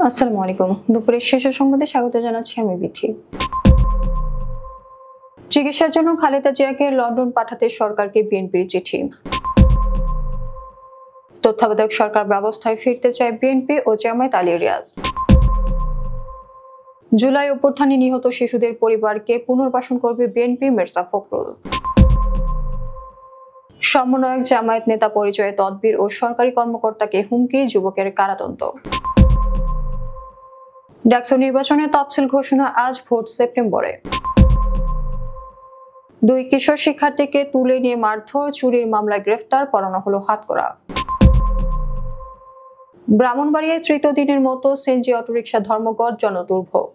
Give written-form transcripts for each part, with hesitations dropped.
আসসালামু আলাইকুম। দুপুরের শেষ সংবাদে স্বাগত জানাচ্ছি আমি বিথি। চিকিৎসার জন্য খালেদা জিয়াকে লন্ডন পাঠাতে সরকারকে বিএনপির চিঠি। তত্ত্বাবধায়ক সরকার ব্যবস্থায় ফিরতে চায় বিএনপি ও জামায়াত আলী রিয়াজ। জুলাই অভ্যুত্থানে নিহত শিশুদের পরিবারকে পুনর্বাসন করবে বিএনপি মির্জা ফখরুল। সমন্বয়ক জামায়াত নেতা পরিচয়ে তদবির ও সরকারি কর্মকর্তাকে হুমকি, যুবকের কারাদণ্ড। ডাকসু নির্বাচনের তফসিল ঘোষণা আজ, ভোট সেপ্টেম্বরে। দুই কিশোর শিক্ষার্থীকে তুলে নিয়ে মারধর, চুরির মামলায় গ্রেফতার, পরানো হলো হাতকড়া। ব্রাহ্মণবাড়িয়ায় তৃতীয় দিনের মতো সিএনজি অটোরিকশা ধর্মঘট, জনদুর্ভোগ।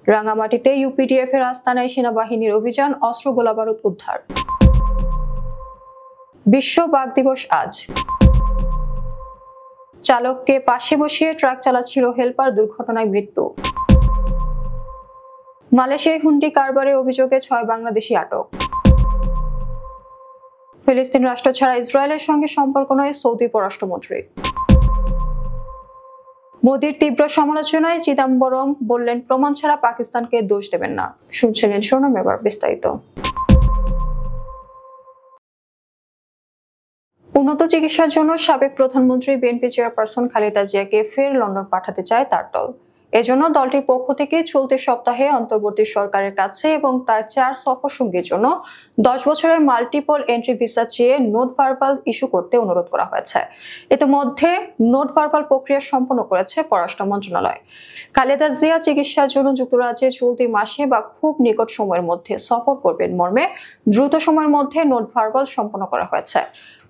রাঙামাটিতে ইউপিডিএফ এর আস্তানায় সেনাবাহিনীর অভিযান, অস্ত্র গোলাবারুদ উদ্ধার। বিশ্ব বাঘ দিবস আজ। চালককে পাশে বসিয়ে ট্রাক চালাচ্ছিল হেলপার, দুর্ঘটনায় মৃত্যু। মালয়েশিয়ায় হুন্ডি কারবারের অভিযোগে 6 বাংলাদেশি আটক। ফিলিস্তিন রাষ্ট্র ছাড়া ইসরায়েলের সঙ্গে সম্পর্ক নয় সৌদি পররাষ্ট্রমন্ত্রী। মোদির তীব্র সমালোচনায় চিদাম্বরম বললেন, প্রমাণ ছাড়া পাকিস্তানকে দোষ দেবেন না। শুনছিলেন শিরোনাম, এবার বিস্তারিত। উন্নত চিকিৎসার জন্য সাবেক প্রধানমন্ত্রী বিএনপি চেয়ারপারসন খালেদা জিয়াকে ফের লন্ডন পাঠাতে চায় তার দল। এজন্য দলটির পক্ষ থেকে চলতি সপ্তাহে অন্তর্বর্তী সরকারের কাছে এবং তার 4 সফর সঙ্গীর জন্য 10 বছরের মাল্টিপল এন্ট্রি ভিসা চেয়ে নোট ভার্বাল ইস্যু করতে অনুরোধ করা হয়েছে। ইতিমধ্যে নোট ভার্বাল প্রক্রিয়া সম্পন্ন করেছে পররাষ্ট্র মন্ত্রণালয়। খালেদা জিয়া চিকিৎসার জন্য যুক্তরাজ্যে চলতি মাসে বা খুব নিকট সময়ের মধ্যে সফর করবেন মর্মে দ্রুত সময়ের মধ্যে নোট ভার্বাল সম্পন্ন করা হয়েছে।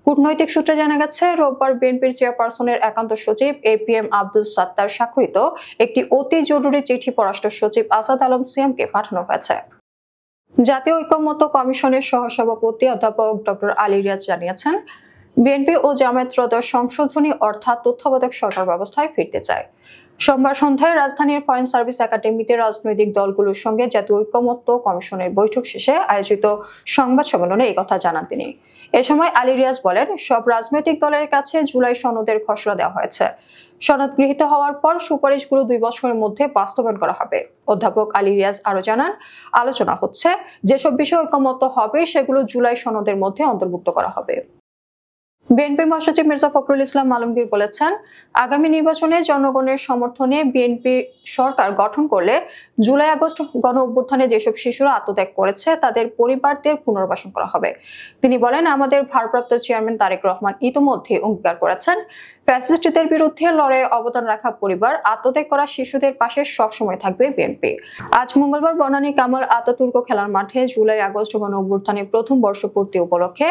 কূটনৈতিক সূত্রে জানা গেছে, রোববার বিএনপির চেয়ারপারসনের একান্ত সচিব এপিএম আব্দুল সাত্তার স্বাক্ষরিত একটি অতি জরুরি চিঠি পররাষ্ট্র সচিব আসাদ আলম সিয়ামকে পাঠানো হয়েছে। জাতীয় ঐকমত্য কমিশনের সহসভাপতি অধ্যাপক ডক্টর আলী রিয়াজ জানিয়েছেন, বিএনপি ও জামায়াত ত্রয়োদশ সংশোধনী অর্থাৎ তত্ত্বাবধায়ক সরকার ব্যবস্থায় ফিরতে চায়। সোমবার সন্ধ্যায় রাজধানীর ফরেন সার্ভিস একাডেমিতে রাজনৈতিক দলগুলোর সঙ্গে জাতীয় ঐকমত্য কমিশনের বৈঠক শেষে আয়োজিত সংবাদ সম্মেলনে এই কথা জানান তিনি। এ সময় আলী রিয়াজ বলেন, সব রাজনৈতিক দলের কাছে জুলাই সনদের খসড়া দেওয়া হয়েছে। সনদ গৃহীত হওয়ার পর সুপারিশগুলো 2 বছরের মধ্যে বাস্তবায়ন করা হবে। অধ্যাপক আলী রিয়াজ আরো জানান, আলোচনা হচ্ছে, যেসব বিষয়ে ঐকমত্য হবে সেগুলো জুলাই সনদের মধ্যে অন্তর্ভুক্ত করা হবে। বিএনপির মহাসচিব মির্জা ফখরুল ইসলাম আলমগীর বলেছেন, আগামী নির্বাচনে জনগণের সমর্থনে বিএনপি সরকার গঠন করলে জুলাই আগস্ট গণ অভ্যুত্থানে যেসব শিশুরা আত্মত্যাগ করেছে তাদের পরিবারদের পুনর্বাসন করা হবে। তিনি বলেন, আমাদের ভারপ্রাপ্ত চেয়ারম্যান তারেক রহমান ইতিমধ্যে অঙ্গীকার করেছেন, ফ্যাসিস্টদের বিরুদ্ধে লড়াইয়ে অবদান রাখা পরিবার, আত্মত্যাগ করা শিশুদের পাশে সবসময় থাকবে বিএনপি। আজ মঙ্গলবার বনানী কামাল আতাতুর্ক খেলার মাঠে জুলাই আগস্ট গণ অভ্যুত্থানের প্রথম বর্ষপূর্তি উপলক্ষে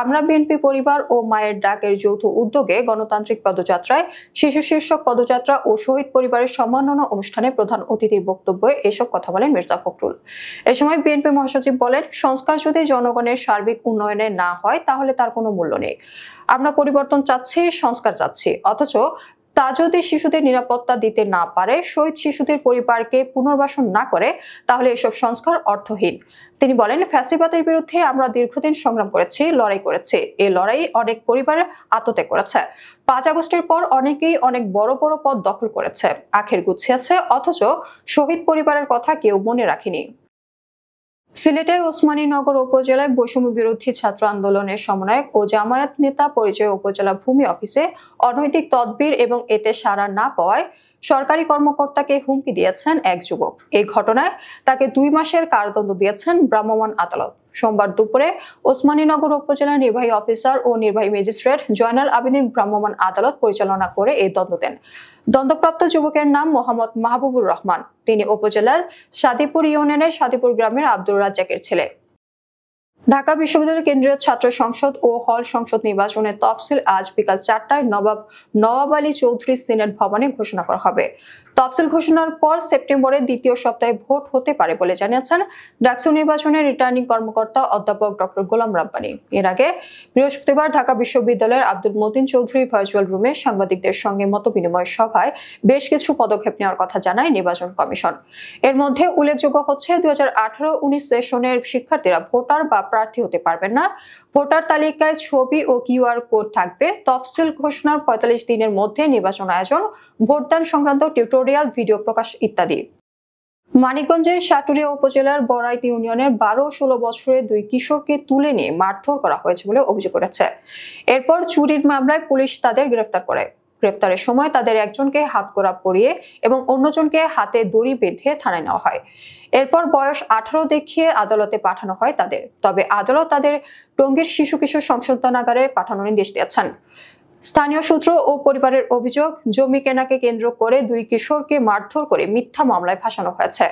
আমরা বিএনপি পরিবার ও মায়ের ডাকের যৌথ উদ্যোগে গণতান্ত্রিক পদযাত্রায়, শিশু শীর্ষক পদযাত্রা ও শহীদ পরিবারের সম্মাননা অনুষ্ঠানে প্রধান অতিথির বক্তব্যে এসব কথা বলেন মির্জা ফখরুল। এ সময় বিএনপি মহাসচিব বলেন, সংস্কার যদি জনগণের সার্বিক উন্নয়নে না হয় তাহলে তার কোনো মূল্য নেই। আমরা পরিবর্তন চাচ্ছি, সংস্কার চাচ্ছি, অথচ তা যদি শিশুদের নিরাপত্তা দিতে না পারে, শহীদ শিশুদের পরিবারকে পুনর্বাসন না করে, তাহলে এসব সংস্কার অর্থহীন। তিনি বলেন, ফ্যাসিবাদের বিরুদ্ধে আমরা দীর্ঘদিন সংগ্রাম করেছি, লড়াই করেছি। এই লড়াই অনেক পরিবারের আত্মত্যাগ করেছে। 5 আগস্টের পর অনেকেই অনেক বড় বড় পদ দখল করেছে, আখের গুছিয়েছে, অথচ শহীদ পরিবারের কথা কেউ মনে রাখেনি। সিলেটের ওসমানীনগর উপজেলায় বৈষম্য বিরোধী ছাত্র আন্দোলনের সমন্বয়ক ও জামায়াত নেতা পরিচয়ে উপজেলা ভূমি অফিসে অনৈতিক তদবির এবং এতে সাড়া না পাওয়ায় সরকারি কর্মকর্তাকে হুমকি দিয়েছেন এক যুবক। এই ঘটনায় তাকে 2 মাসের কারাদণ্ড দিয়েছেন ভ্রাম্যমাণ আদালত। সোমবার দুপুরে ওসমানীনগর উপজেলা নির্বাহী অফিসার ও নির্বাহী ম্যাজিস্ট্রেট জয়নাল আবেদীন ভ্রাম্যমাণ আদালত পরিচালনা করে এই দণ্ড দেন। দণ্ডপ্রাপ্ত যুবকের নাম মোহাম্মদ মাহবুবুর রহমান। তিনি উপজেলার সাদিপুর ইউনিয়নের সাদিপুর গ্রামের আব্দুর রাজ্জাকের ছেলে। ঢাকা বিশ্ববিদ্যালয় কেন্দ্রীয় ছাত্র সংসদ ও হল সংসদ নির্বাচনের তফসিল আজ বিকাল 4টায় নবাব আলী চৌধুরী সিনেট ভবনে ঘোষণা করা হবে। তফসিল ঘোষণার পর সেপ্টেম্বরের দ্বিতীয় সপ্তাহে ভোট হতে পারে বলে জানিয়েছেন ডাকসু নির্বাচনের রিটার্নিং কর্মকর্তা অধ্যাপক ডক্টর গোলাম রাব্বানী। এর আগে বৃহস্পতিবার ঢাকা বিশ্ববিদ্যালয়ের আব্দুল মতিন চৌধুরী ভার্চুয়াল রুমে সাংবাদিকদের সঙ্গে মতবিনিময় সভায় বেশ কিছু পদক্ষেপ নেওয়ার কথা জানায় নির্বাচন কমিশন। এর মধ্যে উল্লেখযোগ্য হচ্ছে 2018-19 সেশনের শিক্ষার্থীরা ভোটার বা প্রার্থী হতে পারবেন না। ভোটার তালিকায় ছবি ও কিউআর কোড থাকবে। তফসিল ঘোষণার 45 দিনের মধ্যে নির্বাচন আয়োজন, ভোটদান সংক্রান্ত টিউটোরিয়াল ভিডিও প্রকাশ ইত্যাদি। মানিকগঞ্জের সাটুরিয়া উপজেলার বড়াইত ইউনিয়নের 12-16 বছরের দুই কিশোরকে তুলে নিয়ে মারধর করা হয়েছে বলে অভিযোগ করেছে। এরপর চুরির মামলায় পুলিশ তাদের গ্রেফতার করে। গ্রেফতারের সময় তাদের একজনকে হাতকড়া পরিয়ে এবং অন্যজনকে হাতে দড়ি বেঁধে থানায় নেওয়া হয়। এরপর বয়স 18 দেখিয়ে আদালতে পাঠানো হয় তাদের। তবে আদালত তাদের টঙ্গীর শিশু কিশোর সংশোধনাগারে পাঠানোর নির্দেশ দিয়েছেন। স্থানীয় সূত্র ও পরিবারের অভিযোগ, জমি কেনাকে কেন্দ্র করে দুই কিশোরকে মারধর করে মিথ্যা মামলায় ফাঁসানো হয়েছে।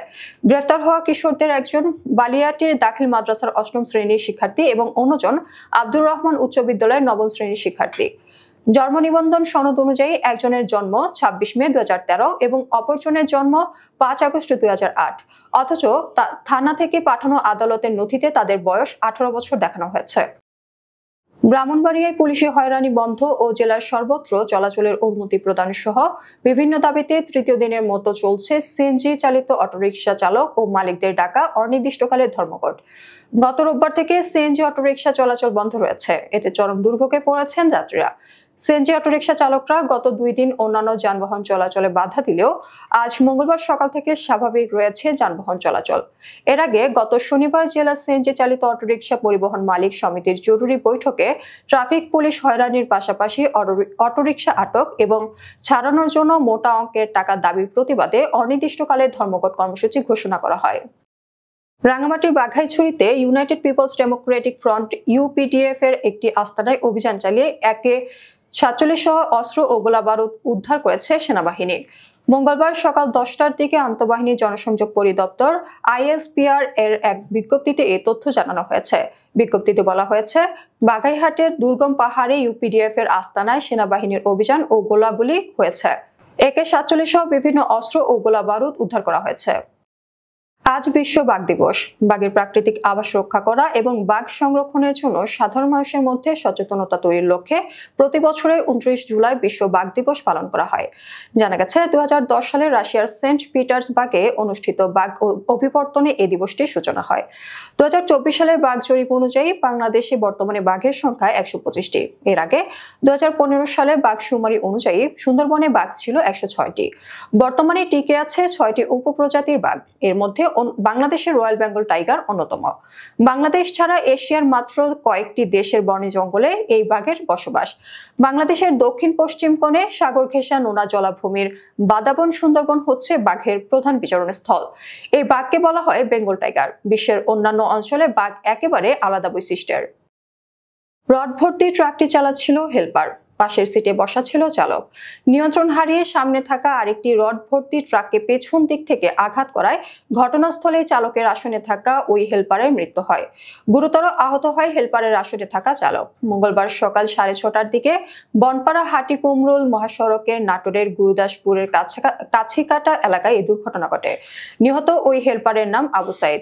গ্রেফতার হওয়া কিশোরদের একজন বালিয়াটির দাখিল মাদ্রাসার 8ম শ্রেণীর শিক্ষার্থী এবং অন্যজন আব্দুর রহমান উচ্চ বিদ্যালয়ের 9ম শ্রেণীর শিক্ষার্থী। জন্ম নিবন্ধন সনদ অনুযায়ী একজনের জন্ম 26 মে 2013 এবং অপরজনের জন্ম 5 আগস্ট 2008। অথচ থানা থেকে পাঠানো আদালতের নথিতে তাদের বয়স 18 বছর দেখানো হয়েছে। ব্রাহ্মণবাড়িয়ায় পুলিশি হয়রানি বন্ধ ও জেলার সর্বত্র চলাচলের অনুমতি প্রদান সহ বিভিন্ন দাবিতে তৃতীয় দিনের মতো চলছে সিএনজি চালিত অটোরিকশা চালক ও মালিকদের ডাকা অনির্দিষ্টকালের ধর্মঘট। গত রোববার থেকে সিএনজি অটোরিকশা চলাচল বন্ধ রয়েছে। এতে চরম দুর্ভোগে পড়েছেন যাত্রীরা। সিএনজি অটোরিকশা চালকরা গত 2 দিন অন্যান্য যানবাহন চলাচলে বাধা দিলেও আজ মঙ্গলবার সকাল থেকে স্বাভাবিক রয়েছে যানবাহন চলাচল। এর আগে গত শনিবার জেলা সিএনজি চালিত অটোরিকশা পরিবহন মালিক সমিতির জরুরি বৈঠকে ট্রাফিক পুলিশ হয়রানির পাশাপাশি অটোরিকশা আটক এবং ছাড়ানোর জন্য মোটা অঙ্কের টাকা দাবির প্রতিবাদে অনির্দিষ্টকালের ধর্মঘট কর্মসূচি ঘোষণা করা হয়। রাঙামাটির বাঘাইছড়িতে United Peoples Democratic Front UPDF এর একটি আস্তানায় অভিযান চালিয়ে একে 47 সহ অস্ত্র ও গোলাবারুদ উদ্ধার করেছে সেনাবাহিনী। মঙ্গলবার সকাল 10টার দিকে আন্তঃবাহিনী জনসংযোগ পরিদপ্তর আইএসপিআর এর এক বিজ্ঞপ্তিতে এই তথ্য জানানো হয়েছে। বিজ্ঞপ্তিতে বলা হয়েছে, বাগাইহাটের দুর্গম পাহাড়ে ইউপিডিএফ এর আস্তানায় সেনাবাহিনীর অভিযান ও গোলাগুলি হয়েছে। একে 47 সহ বিভিন্ন অস্ত্র ও গোলাবারুদ উদ্ধার করা হয়েছে। আজ বিশ্ব বাঘ দিবস। বাঘের প্রাকৃতিক আবাস রক্ষা করা এবং বাঘ সংরক্ষণের জন্য সাধারণ মানুষের মধ্যে সচেতনতা তৈরির লক্ষ্যে প্রতি বছরের 29 জুলাই বিশ্ব বাঘ দিবস পালন করা হয়। জানা গেছে 2010 সালে রাশিয়ার সেন্ট পিটার্সবার্গে অনুষ্ঠিত বাঘ অভিবর্তনে এই দিবসটির সূচনা হয়। 2024 সালের বাঘ জরিপ অনুযায়ী বাংলাদেশে বর্তমানে বাঘের সংখ্যা 125টি। এর আগে 2015 সালে বাঘ শুমারি অনুযায়ী সুন্দরবনে বাঘ ছিল 106টি। বর্তমানে টিকে আছে 6টি উপপ্রজাতির বাঘ। এর মধ্যে বাংলাদেশের রয়্যাল বেঙ্গল টাইগার অন্যতম। বাংলাদেশ ছাড়া এশিয়ার মাত্র কয়েকটি দেশের বনে জঙ্গলে এই বাঘের বসবাস। বাংলাদেশের দক্ষিণ পশ্চিম কোণে সাগর ঘেঁষা নোনা জলাভূমির বাদাবন সুন্দরবন হচ্ছে বাঘের প্রধান বিচরণ স্থল। এই বাঘকে বলা হয় বেঙ্গল টাইগার। বিশ্বের অন্যান্য অঞ্চলে বাঘ একেবারে আলাদা বৈশিষ্ট্যের। রড ভর্তি ট্রাকটি চালাচ্ছিল হেলপার। পাশের সিটে বসা ছিল চালক। নিয়ন্ত্রণ হারিয়ে সামনে থাকা আরেকটি রড ভর্তি ট্রাককে পেছন দিক থেকে আঘাত করায় ঘটনাস্থলে চালকের আসনে থাকা ওই হেলপারের মৃত্যু হয়। গুরুতর আহত হয় হেলপারের আসনে থাকা চালক। মঙ্গলবার সকাল 6:30টার দিকে বনপাড়া হাটি কুমরুল মহাসড়কের নাটোরের গুরুদাসপুরের কাছিকাটা এলাকায় এই দুর্ঘটনা ঘটে। নিহত ওই হেলপারের নাম আবু সাইদ।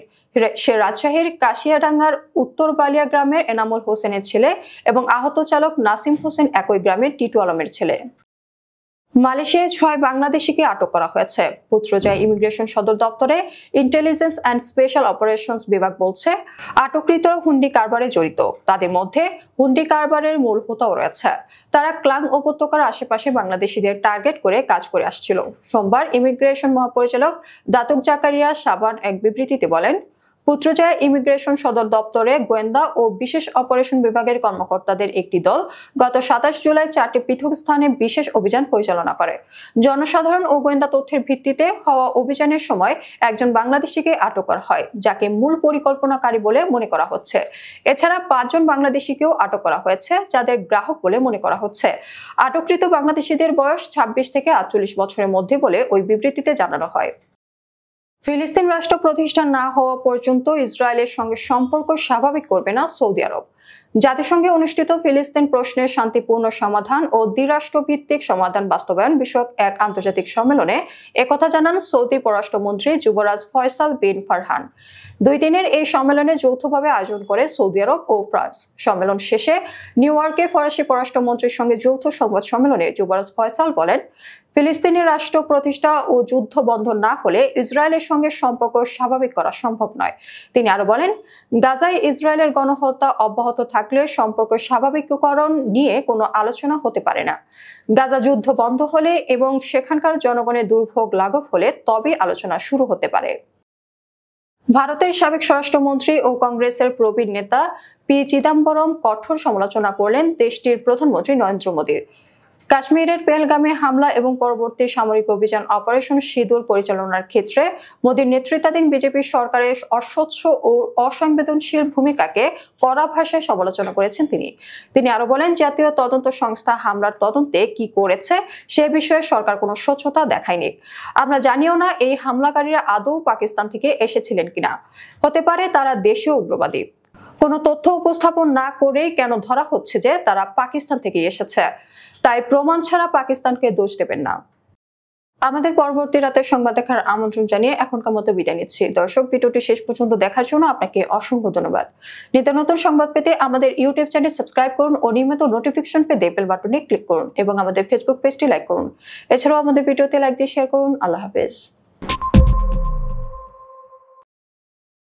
সে রাজশাহীর কাশিয়াডাঙ্গার উত্তর বালিয়া গ্রামের এনামুল হোসেনের ছেলে এবং আহত চালক নাসিম হোসেন একই গ্রামের টিটু আলমের ছেলে। মালয়েশিয়ায় 6 বাংলাদেশিকে আটক করা হয়েছে। পুত্রজায় ইমিগ্রেশন সদর দপ্তরে ইন্টেলিজেন্স অ্যান্ড স্পেশাল অপারেশনস বিভাগ বলছে, আটককৃতরা হুন্ডি কারবারে জড়িত। তাদের মধ্যে হুন্ডি কারবারের মূল হোতাও রয়েছে। তারা ক্লাং উপত্যকার আশেপাশে বাংলাদেশিদের টার্গেট করে কাজ করে আসছিল। সোমবার ইমিগ্রেশন মহাপরিচালক দাতুক জাকারিয়া সাবান এক বিবৃতিতে বলেন, পুত্রজায় ইমিগ্রেশন সদর দপ্তরে গোয়েন্দা ও বিশেষ অপারেশন বিভাগের কর্মকর্তাদের একটি দল গত 27 জুলাই 4টি পৃথক স্থানে বিশেষ অভিযান পরিচালনা করে। জনসাধারণ ও গোয়েন্দা তথ্যের ভিত্তিতে হওয়া অভিযানের সময় একজন বাংলাদেশিকে আটক করা হয়, যাকে মূল পরিকল্পনাকারী বলে মনে করা হচ্ছে। এছাড়া 5 জন বাংলাদেশিকেও আটক করা হয়েছে, যাদের গ্রাহক বলে মনে করা হচ্ছে। আটককৃত বাংলাদেশিদের বয়স 26 থেকে 48 বছরের মধ্যে বলে ওই বিবৃতিতে জানানো হয়। ফিলিস্তিন রাষ্ট্র প্রতিষ্ঠা না হওয়া পর্যন্ত ইসরায়েলের সঙ্গে সম্পর্ক স্বাভাবিক করবে না সৌদি আরব। জাতিসংঘে অনুষ্ঠিত ফিলিস্তিন প্রশ্নের শান্তিপূর্ণ সমাধান ও দ্বিরাষ্ট্রভিত্তিক সমাধান বাস্তবায়ন বিষয়ক এক আন্তর্জাতিক সম্মেলনে একথা জানান সৌদি পররাষ্ট্রমন্ত্রী যুবরাজ ফয়সাল বিন ফারহান। 2 দিনের এই সম্মেলনে যৌথভাবে আয়োজন করে সৌদি আরব ও ফ্রান্স। সম্মেলন শেষে নিউ ইয়র্কে ফরাসি পররাষ্ট্রমন্ত্রীর সঙ্গে যৌথ সংবাদ সম্মেলনে যুবরাজ ফয়সাল বলেন, ফিলিস্তিনি রাষ্ট্র প্রতিষ্ঠা ও যুদ্ধ বন্ধ না হলে ইসরায়েলের সঙ্গে সম্পর্ক স্বাভাবিক করা সম্ভব নয়। তিনি আরো বলেন, গাজায় ইসরায়েলের গণহত্যা অব্যাহত থাকলে সম্পর্ক স্বাভাবিকীকরণ নিয়ে কোনো আলোচনা হতে পারে না। গাজা যুদ্ধ বন্ধ হলে এবং সেখানকার জনগণের দুর্ভোগ লাঘব হলে তবেই আলোচনা শুরু হতে পারে। ভারতের সাবেক স্বরাষ্ট্রমন্ত্রী ও কংগ্রেসের প্রবীণ নেতা পি চিদাম্বরম কঠোর সমালোচনা করলেন দেশটির প্রধানমন্ত্রী নরেন্দ্র মোদীর। কাশ্মীরের পেহেলগামে হামলা এবং পরবর্তী সামরিক অভিযান অপারেশন সিঁদুর পরিচালনার ক্ষেত্রে মোদীর নেতৃত্বাধীন বিজেপি সরকারের অস্বচ্ছ ও অসংবেদনশীল ভূমিকাকে কড়া ভাষায় সমালোচনা করেছেন তিনি আরো বলেন, জাতীয় তদন্ত সংস্থা হামলার তদন্তে কি করেছে সে বিষয়ে সরকার কোনো স্বচ্ছতা দেখায়নি। আমরা জানিও না এই হামলাকারীরা আদৌ পাকিস্তান থেকে এসেছিলেন কিনা। হতে পারে তারা দেশীয় উগ্রবাদী। কোনো তথ্য উপস্থাপন না করেই কেন ধরা হচ্ছে যে তারা পাকিস্তান থেকে এসেছে? তাই প্রমাণ ছাড়া পাকিস্তানকে দোষ দেবেন না। আমাদের পরবর্তী রাতের সংবাদ দেখার আমন্ত্রণ জানিয়ে এখনকার মতো বিদায় নিচ্ছি। দর্শক, ভিডিওটি শেষ পর্যন্ত দেখার জন্য আপনাকে অসংখ্য ধন্যবাদ। নিত্য নতুন সংবাদ পেতে আমাদের ইউটিউব চ্যানেল সাবস্ক্রাইব করুন ও নিয়মিত নোটিফিকেশন পেতে বেল বাটনে ক্লিক করুন এবং আমাদের ফেসবুক পেজটি লাইক করুন। এছাড়াও আমাদের ভিডিওতে লাইক দিয়ে শেয়ার করুন। আল্লাহ হাফেজ।